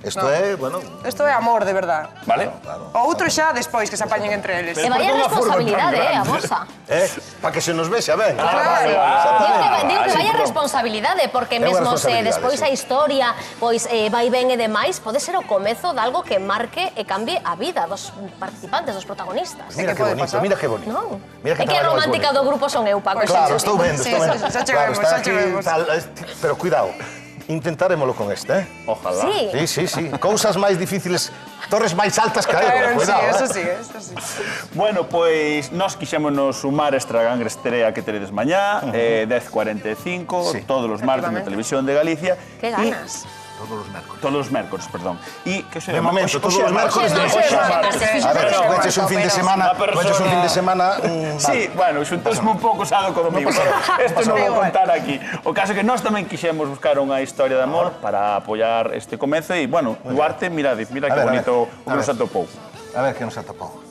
Isto é, bueno... Isto é amor, de verdad. Vale? O outro xa despois que se apañen entre eles. E vaya responsabilidade, a vosa. Para que se nos vexa ben. Digo que vaya responsabilidade, porque mesmo se despois a historia vai ben e demais, pode ser o comezo de algo que marque e cambie a vida dos participantes, dos protagonistas. Mira que bonito, mira que bonito. Non? É que a romántica do grupo son eu, Paco. Claro, estou vendo, estou vendo. Xa chegamos, xa chegamos. Pero cuidado, intentaremoslo con este, Ojalá. Sí. Cousas máis difíciles, torres máis altas caeron, cuidado. Eso sí, eso sí. Bueno, pois nós quixémonos sumar a esta gran estrea que teredes mañá, 10:45, todos os martes na Televisión de Galicia. Que ganas. Todos os mércores, perdón. E que De momento, todos os mércores de A ver, veches un fin de semana... Sí, bueno, xuntosme un pouco sábado co domingo. Isto non vou contar aquí. O caso é que nós tamén quixemos buscar unha historia de amor para apoiar este comezo e, bueno, Duarte, mira que bonito o que nos atopou. A ver, que nos atopou.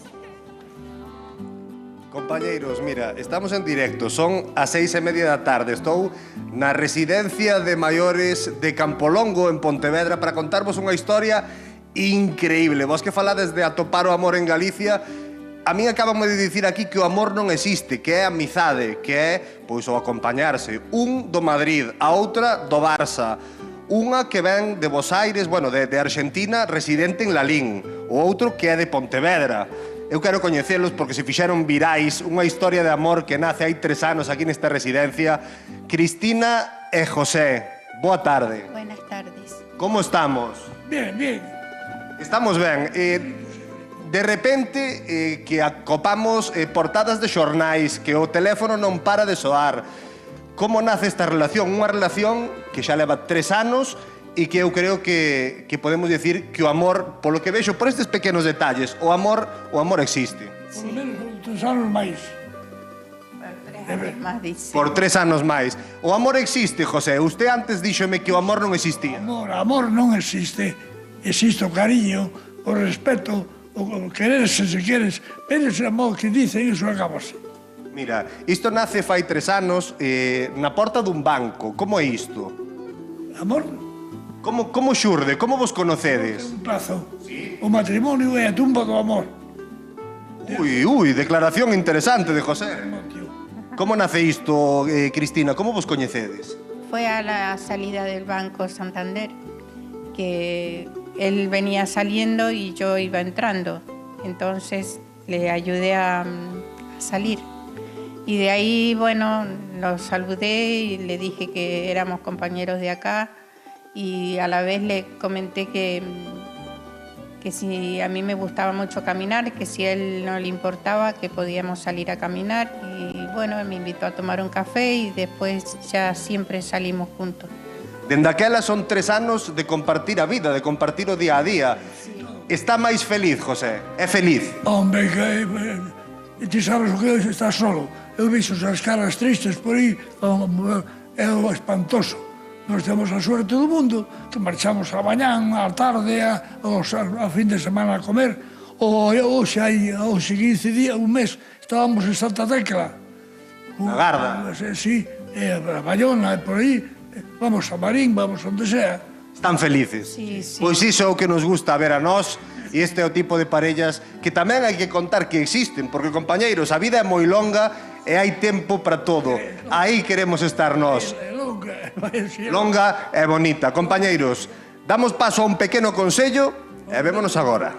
Compañeiros, mira, estamos en directo, son as 6:30 da tarde. Estou na residencia de maiores de Campolongo, en Pontevedra, para contarvos unha historia increíble. Vos que falades de atopar o amor en Galicia, a min acabamos de dicir aquí que o amor non existe, que é a amizade, que é, pois, o acompañarse. Un do Madrid, a outra do Barça. Unha que ven de Bos Aires, bueno, de Argentina, residente en Lalín. O outro que é de Pontevedra. Eu quero coñecelos porque se fixeron virais unha historia de amor que nace hai 3 anos aquí nesta residencia. Cristina e José, boa tarde. Buenas tardes. Como estamos? Bien, bien. Estamos ben. De repente que acopamos portadas de xornais, que o teléfono non para de soar. Como nace esta relación? Unha relación que xa leva 3 anos e que eu creo que podemos decir que o amor, polo que vexo, por estes pequenos detalles, o amor existe. Por lo menos 3 anos máis. Más dice. Por 3 anos máis. O amor existe, José. Usted antes díxome que o amor non existía. Amor non existe. Existe o cariño, o respeto, o quererse se queres, pero ese amor que dicen, iso acabase. Mira, isto nace fai 3 anos na porta dun banco. Como é isto? Amor? Como xurde? Como vos conocedes? Un prazo. O matrimonio é a tumba do amor. Ui, declaración interesante de José. Como nace isto, Cristina? Como vos coñecedes? Fue a la salida del Banco Santander, que él venía saliendo y yo iba entrando. Entonces le ayudé a salir. Y de ahí, bueno, lo saludé y le dije que éramos compañeros de acá. Y a la vez le comenté que si a mí me gustaba mucho caminar, que si a él no le importaba, que podíamos salir a caminar. Y bueno, me invitó a tomar un café y después ya siempre salimos juntos. Dende aquela son 3 anos de compartir a vida, de compartir o día a día. Está máis feliz, José? É feliz? Hombre, que ti sabes o que é estar solo. Eu vixo as caras tristes por aí, é o espantoso. Nós temos a suerte do mundo que marchamos a mañán, a tarde, a fin de semana a comer. Hoxe, hoxe 15 días, un mes, estábamos en Santa Tecla. Na Garda? Sí, a Bayona, por aí. Vamos a Marín, vamos onde sea. Están felices? Sí, sí. Pois iso é o que nos gusta ver a nós. E este é o tipo de parellas que tamén hai que contar que existen, porque, compañeiros, a vida é moi longa e hai tempo para todo. Aí queremos estar nós. Longa e bonita. Compañeiros, damos paso a un pequeno consello e vémonos agora.